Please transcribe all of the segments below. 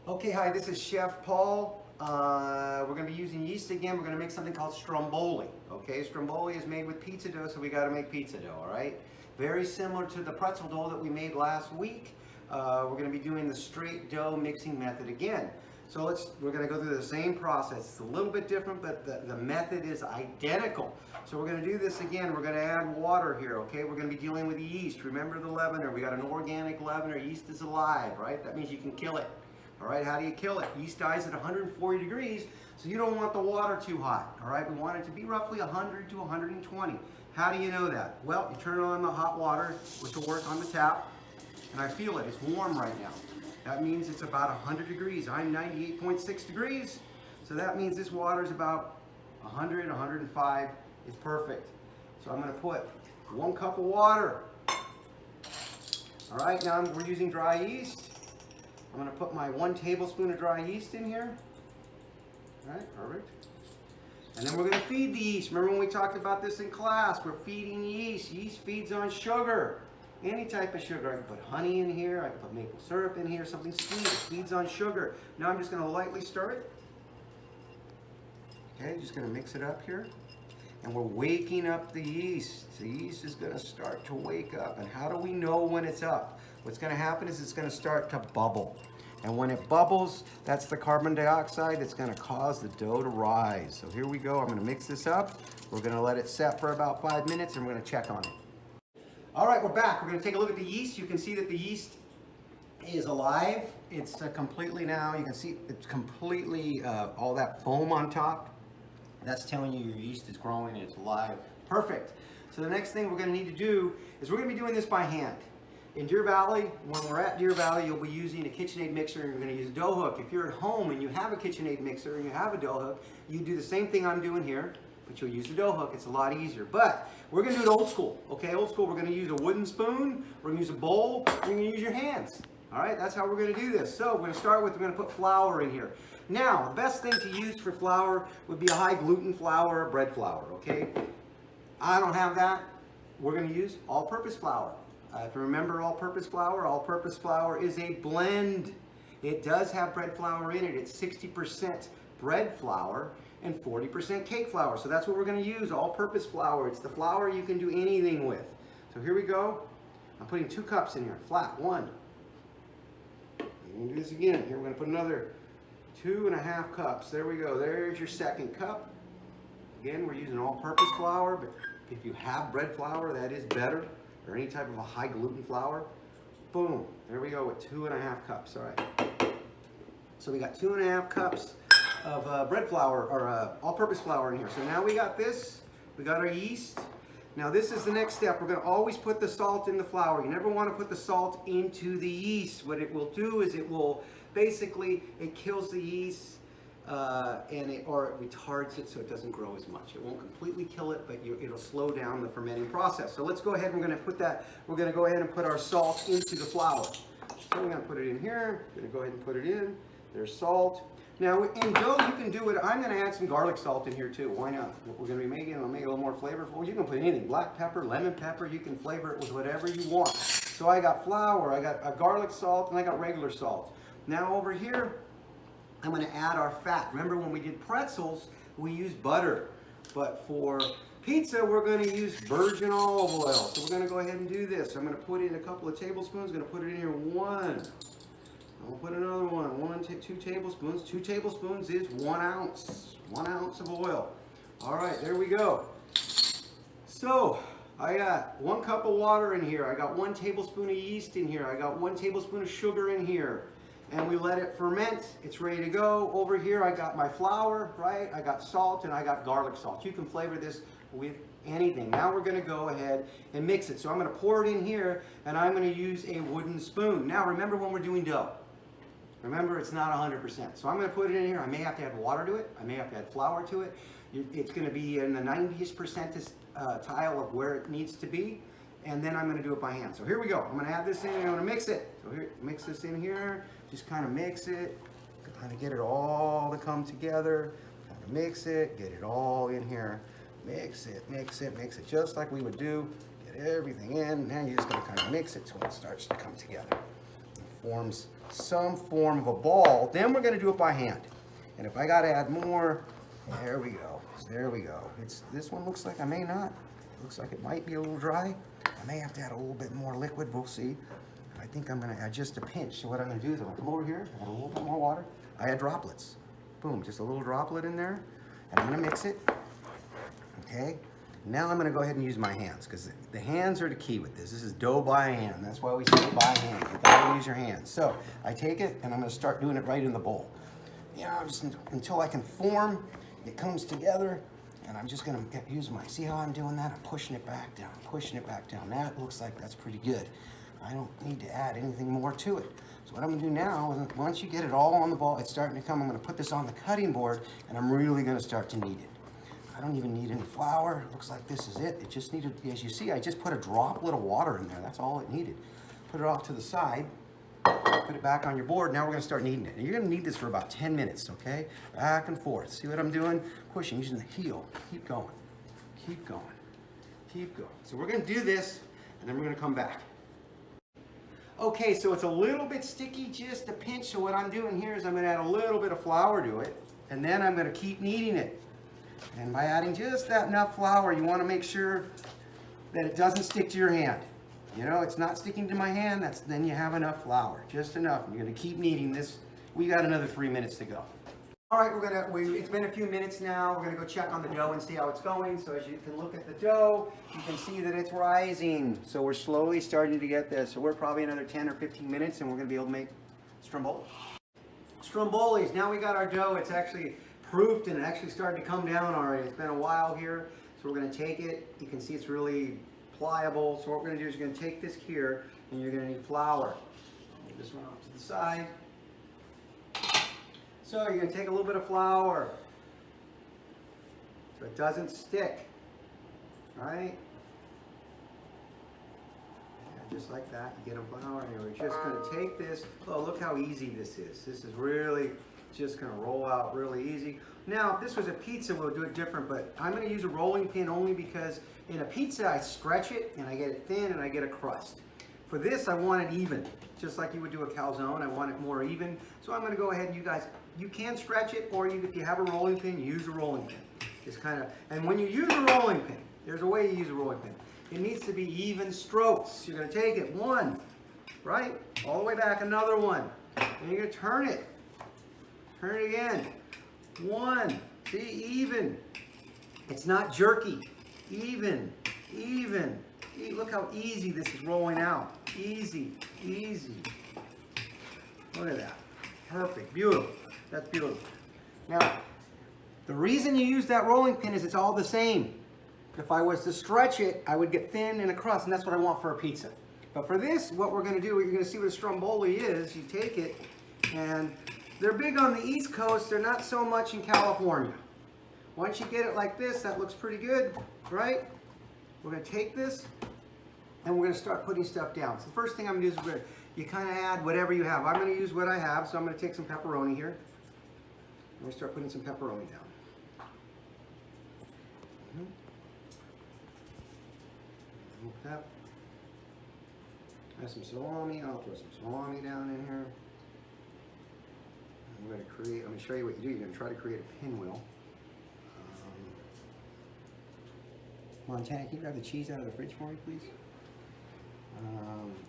Okay, hi, this is Chef Paul. We're going to be using yeast again. We're going to make something called Strombolli. Okay, Strombolli is made with pizza dough, so we got to make pizza dough, all right? Very similar to the pretzel dough that we made last week. We're going to be doing the straight dough mixing method again. So we're going to go through the same process. It's a little bit different, but the method is identical. So we're going to do this again. We're going to add water here, okay? We're going to be dealing with yeast. Remember the leavener. We got an organic leavener. Yeast is alive, right? That means you can kill it. All right, how do you kill it? Yeast dies at 140 degrees, so you don't want the water too hot. All right, we want it to be roughly 100 to 120. How do you know that? Well, you turn on the hot water, which will work on the tap, and I feel it. It's warm right now. That means it's about 100 degrees. I'm 98.6 degrees, so that means this water is about 100, 105. It's perfect. So I'm going to put 1 cup of water. All right, now we're using dry yeast. I'm going to put my 1 tablespoon of dry yeast in here. All right, perfect. And then we're going to feed the yeast. Remember when we talked about this in class? We're feeding yeast. Yeast feeds on sugar. Any type of sugar. I can put honey in here. I can put maple syrup in here. Something sweet. It feeds on sugar. Now I'm just going to lightly stir it. Okay, just going to mix it up here. And we're waking up the yeast. The yeast is going to start to wake up. And how do we know when it's up? What's going to happen is it's going to start to bubble. And when it bubbles, that's the carbon dioxide that's going to cause the dough to rise. So here we go. I'm going to mix this up. We're going to let it set for about 5 minutes and we're going to check on it. All right, we're back. We're going to take a look at the yeast. You can see that the yeast is alive. It's completely now, you can see it's completely all that foam on top. That's telling you your yeast is growing and it's alive. Perfect. So the next thing we're going to need to do is we're going to be doing this by hand. In Deer Valley, when we're at Deer Valley, you'll be using a KitchenAid mixer and you're going to use a dough hook. If you're at home and you have a KitchenAid mixer and you have a dough hook, you do the same thing I'm doing here, but you'll use the dough hook. It's a lot easier. But we're going to do it old school. Okay, old school. We're going to use a wooden spoon. We're going to use a bowl. We're going to use your hands. All right, that's how we're going to do this. So we're going to start with, we're going to put flour in here. Now, the best thing to use for flour would be a high gluten flour or bread flour, okay? I don't have that. We're going to use all-purpose flour. If you remember all-purpose flour is a blend. It does have bread flour in it. It's 60% bread flour and 40% cake flour. So that's what we're going to use, all-purpose flour. It's the flour you can do anything with. So here we go. I'm putting 2 cups in here, flat, 1. I'm going to do this again. Here we're going to put another 2.5 cups. There we go. There's your second cup. Again, we're using all-purpose flour, but if you have bread flour, that is better, or any type of a high gluten flour. Boom. There we go with 2.5 cups. All right. So we got 2.5 cups of bread flour, or all-purpose flour in here. So now we got this. We got our yeast. Now this is the next step. We're going to always put the salt in the flour. You never want to put the salt into the yeast. What it will do is it will basically, it kills the yeast or it retards it so it doesn't grow as much. It won't completely kill it, but it'll slow down the fermenting process. So let's go ahead. We're going to go ahead and put our salt into the flour. So we're going to put it in here. We're going to go ahead and put it in. There's salt. Now in dough, you can do it. I'm going to add some garlic salt in here too. Why not? We're going to be making it, make it a little more flavorful. You can put anything, black pepper, lemon pepper. You can flavor it with whatever you want. So I got flour, I got a garlic salt, and I got regular salt. Now over here, I'm going to add our fat. Remember when we did pretzels, we used butter. But for pizza, we're going to use virgin olive oil. So we're going to go ahead and do this. I'm going to put in a couple of tablespoons. I'm going to put it in here 1. I'll put another one. 2 tablespoons. 2 tablespoons is 1 ounce. 1 ounce of oil. All right, there we go. So I got 1 cup of water in here. I got 1 tablespoon of yeast in here. I got 1 tablespoon of sugar in here. And we let it ferment. It's ready to go. Over here I got my flour, right? I got salt and I got garlic salt. You can flavor this with anything. Now we're going to go ahead and mix it. So I'm going to pour it in here and I'm going to use a wooden spoon. Now remember when we're doing dough. Remember it's not 100%. So I'm going to put it in here. I may have to add water to it. I may have to add flour to it. It's going to be in the 90th percentile of where it needs to be. And then I'm going to do it by hand. So here we go. I'm going to add this in and I'm going to mix it. So here, mix this in here. Just kind of mix it. Kind of get it all to come together. Kind of mix it. Get it all in here. Mix it, mix it, mix it. Just like we would do. Get everything in. Now you're just going to kind of mix it till it starts to come together. forms some form of a ball. Then we're going to do it by hand. And if I got to add more, there we go. There we go. This one looks like I may not. It looks like it might be a little dry. I may have to add a little bit more liquid. We'll see. I think I'm going to add just a pinch. So what I'm going to do is I'm going to come over here, add a little bit more water. I add droplets. Boom, just a little droplet in there. And I'm going to mix it. Okay. Now I'm going to go ahead and use my hands because the hands are the key with this. This is dough by hand. That's why we say by hand. You gotta use your hands. So I take it and I'm going to start doing it right in the bowl. Just until I can form, it comes together, and I'm just going to use my. See how I'm doing that? I'm pushing it back down, pushing it back down. That looks like that's pretty good. I don't need to add anything more to it. So what I'm going to do now is once you get it all on the ball, it's starting to come. I'm going to put this on the cutting board, and I'm really going to start to knead it. I don't even need any flour. It looks like this is it. It just needed, as you see, I just put a droplet of water in there. That's all it needed. Put it off to the side. Put it back on your board. Now we're going to start kneading it. And you're going to knead this for about 10 minutes, okay? Back and forth. See what I'm doing? Pushing, using the heel. Keep going. Keep going. Keep going. So we're going to do this, and then we're going to come back. Okay, so it's a little bit sticky, just a pinch. So what I'm doing here is I'm going to add a little bit of flour to it, and then I'm going to keep kneading it. And by adding just that enough flour, you want to make sure that it doesn't stick to your hand. You know, it's not sticking to my hand. Then you have enough flour, just enough. You're going to keep kneading this. We got another 3 minutes to go. All right, it's been a few minutes now. We're going to go check on the dough and see how it's going. So as you can look at the dough, you can see that it's rising. So we're slowly starting to get this. So we're probably another 10 or 15 minutes, and we're going to be able to make Strombolli. Strombollis. Now we got our dough. It's actually proofed and it actually started to come down already. It's been a while here. So we're going to take it. You can see it's really pliable. So what we're going to do is you're going to take this here and you're going to need flour. Move this one off to the side. So you're going to take a little bit of flour so it doesn't stick. Right? Yeah, just like that. You get a flour and we're just going to take this. Oh, look how easy this is. This is really just going to roll out really easy. Now, if this was a pizza, we'll do it different, but I'm going to use a rolling pin only because in a pizza, I stretch it and I get it thin and I get a crust. For this, I want it even, just like you would do a calzone. I want it more even. So I'm going to go ahead and you can stretch it, or if you have a rolling pin, use a rolling pin. Just kind of, and when you use a rolling pin, there's a way you use a rolling pin. It needs to be even strokes. You're going to take it, one, right, all the way back, another one, and you're going to turn it. Turn it again. One. See, even. It's not jerky. Even. Even. Look how easy this is rolling out. Easy. Easy. Look at that. Perfect. Beautiful. That's beautiful. Now, the reason you use that rolling pin is it's all the same. If I was to stretch it, I would get thin and a crust, and that's what I want for a pizza. But for this, what we're going to do, you're going to see what a Stromboli is. You take it, and they're big on the East Coast. They're not so much in California. Once you get it like this, that looks pretty good, right? We're going to take this, and we're going to start putting stuff down. So the first thing I'm going to do is you kind of add whatever you have. I'm going to use what I have, so I'm going to take some pepperoni here. I'm going to start putting some pepperoni down. Pep. I have some salami. I'll throw some salami down in here. I'm going to show you what you do. You're going to try to create a pinwheel. Montana, can you grab the cheese out of the fridge for me, please?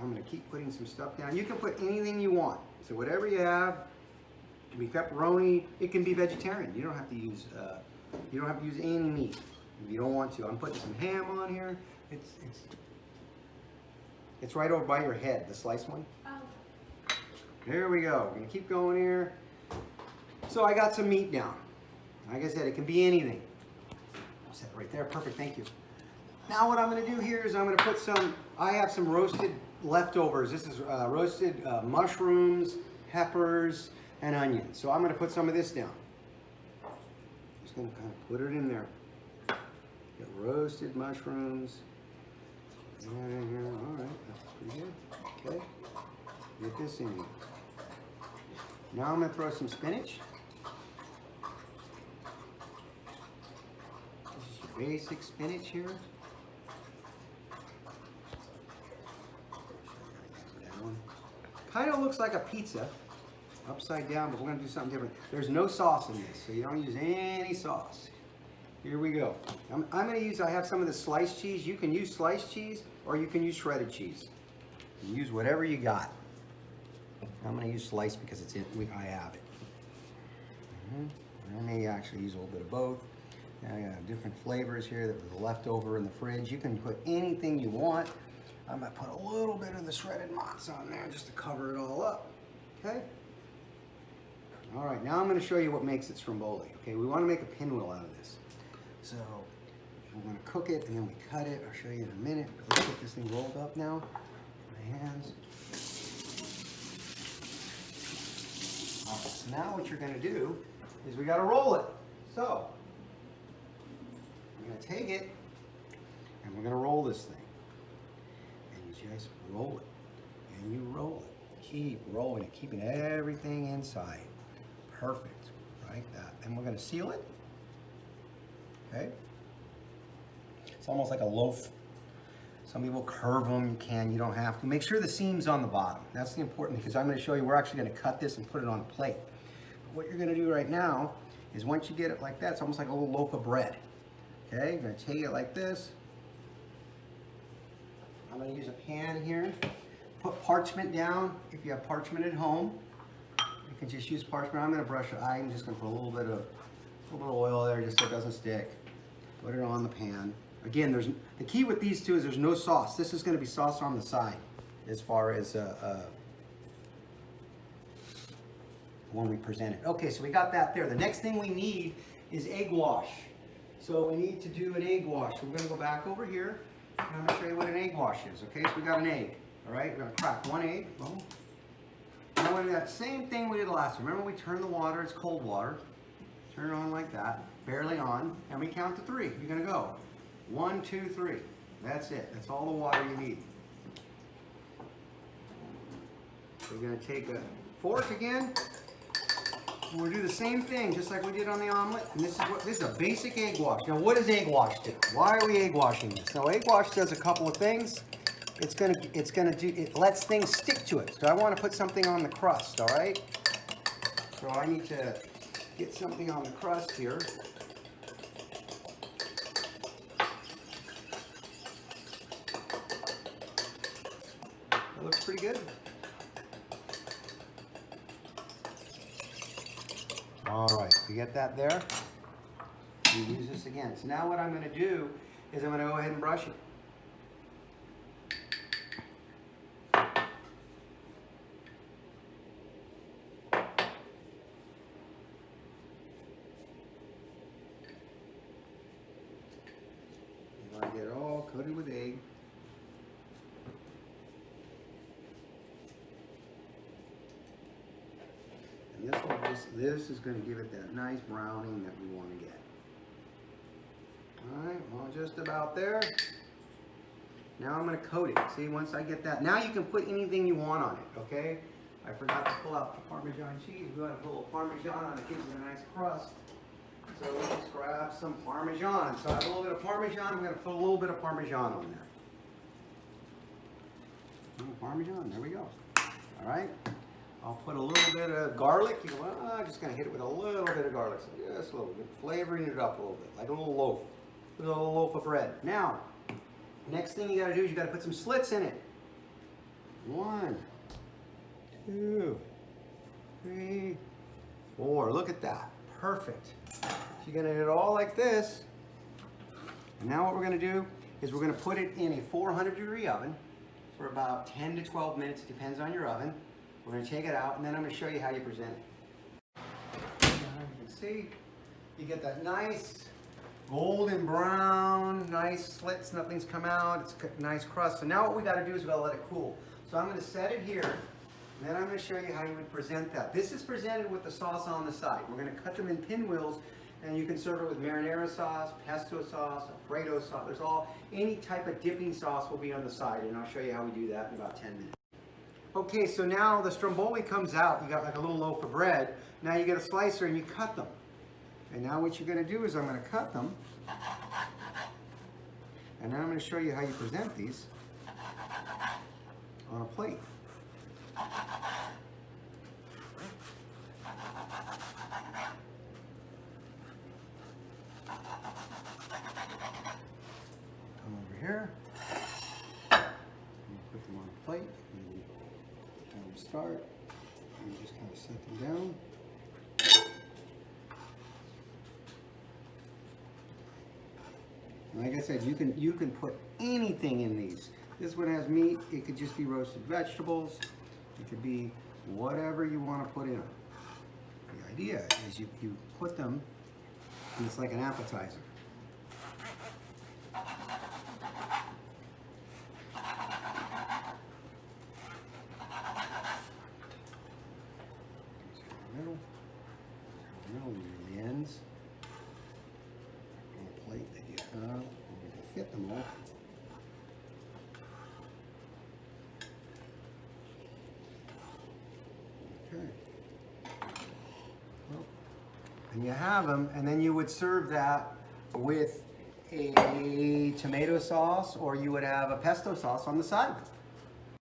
I'm going to keep putting some stuff down. You can put anything you want. So whatever you have, it can be pepperoni. It can be vegetarian. You don't have to use any meat if you don't want to. I'm putting some ham on here. It's right over by your head, the sliced one. Oh. There we go. We're going to keep going here. So I got some meat down. Like I said, it can be anything. I'll set it right there. Perfect. Thank you. Now what I'm going to do here is I'm going to put I have some roasted leftovers. This is roasted mushrooms, peppers, and onions. So I'm going to put some of this down. Just going to kind of put it in there. Got roasted mushrooms. Right in here. All right, that's pretty good. Okay, get this in here. Now I'm going to throw some spinach. This is your basic spinach here. kind of looks like a pizza, upside down, but we're gonna do something different. There's no sauce in this, so you don't use any sauce. Here we go. I'm gonna use, I have some of the sliced cheese. You can use sliced cheese or you can use shredded cheese. You can use whatever you got. I'm gonna use sliced because it's in, I have it. I may actually use a little bit of both. I got different flavors here that was left over in the fridge. You can put anything you want. I'm gonna put a little bit of the shredded mozz on there just to cover it all up, okay? All right, now I'm gonna show you what makes it Stromboli, okay? We wanna make a pinwheel out of this. So we're gonna cook it and then we cut it. I'll show you in a minute. Let's get this thing rolled up now. My hands. All right, so now what you're gonna do is we gotta roll it. So we're gonna take it and we're gonna roll this thing. And you just roll it and you roll it. Keep rolling it, keeping everything inside. Perfect, like that. And we're gonna seal it. Okay. It's almost like a loaf. Some people curve them, you can, you don't have to. Make sure the seam's on the bottom. That's the important thing, because I'm going to show you, we're actually going to cut this and put it on a plate. But what you're going to do right now is once you get it like that, it's almost like a little loaf of bread. Okay, you're going to take it like this. I'm going to use a pan here. Put parchment down if you have parchment at home. You can just use parchment. I'm going to brush it. I'm just going to put a little bit of oil there just so it doesn't stick. Put it on the pan. Again, the key with these two is there's no sauce. This is going to be sauce on the side as far as when we present it. Okay, so we got that there. The next thing we need is egg wash. So we need to do an egg wash. So we're going to go back over here and I'm going to show you what an egg wash is. Okay, so we got an egg. All right, we're going to crack one egg. Boom. Now we're going to do that same thing we did last time. Remember we turned the water, it's cold water. Turn it on like that, barely on, and we count to 3. You're gonna go 1, 2, 3. That's it. That's all the water you need. We're gonna take a fork again, and we'll do the same thing, just like we did on the omelet. And this is a basic egg wash. Now, what does egg wash do? Why are we egg washing this? Now, egg wash does a couple of things. It lets things stick to it. So I want to put something on the crust. All right. So I need to get something on the crust here. That looks pretty good. All right, you get that there? You use this again. So now what I'm going to do is I'm going to go ahead and brush it. Get it all coated with egg. And this is going to give it that nice browning that we want to get. All right, well, just about there. Now I'm going to coat it. See, once I get that, now you can put anything you want on it, okay? I forgot to pull out the Parmesan cheese. We're going to put a little Parmesan on it, gives it a nice crust. So let's just grab some Parmesan. So I have a little bit of Parmesan. I'm going to put a little bit of Parmesan on there. Parmesan, there we go. All right. I'll put a little bit of garlic. You know, I'm just going to hit it with a little bit of garlic. So just a little bit, flavoring it up a little bit, like a little loaf. A little loaf of bread. Now, next thing you got to do is you got to put some slits in it. 1, 2, 3, 4. Look at that. Perfect. You're going to hit it all like this. And now what we're going to do is we're going to put it in a 400-degree oven for about 10 to 12 minutes. It depends on your oven. We're going to take it out, and then I'm going to show you how you present it. You can see you get that nice golden brown, nice slits. Nothing's come out. It's a nice crust. So now what we got to do is we got to let it cool. So I'm going to set it here, and then I'm going to show you how you would present that. This is presented with the sauce on the side. We're going to cut them in pinwheels, and you can serve it with marinara sauce, pesto sauce, Alfredo sauce. There's any type of dipping sauce will be on the side, and I'll show you how we do that in about 10 minutes. Okay, so now the Stromboli comes out. You got like a little loaf of bread. Now you get a slicer and you cut them. And now what you're going to do is I'm going to cut them. And then I'm going to show you how you present these on a plate. Come over here. And put them on a plate. And let them start. And just kind of set them down. Like I said, you can put anything in these. This one has meat. It could just be roasted vegetables. It could be whatever you want to put in them. The idea is you put them, and it's like an appetizer. Middle, the ends on a plate that you have, you can fit them all. Okay. Well, and you have them, and then you would serve that with a tomato sauce, or you would have a pesto sauce on the side.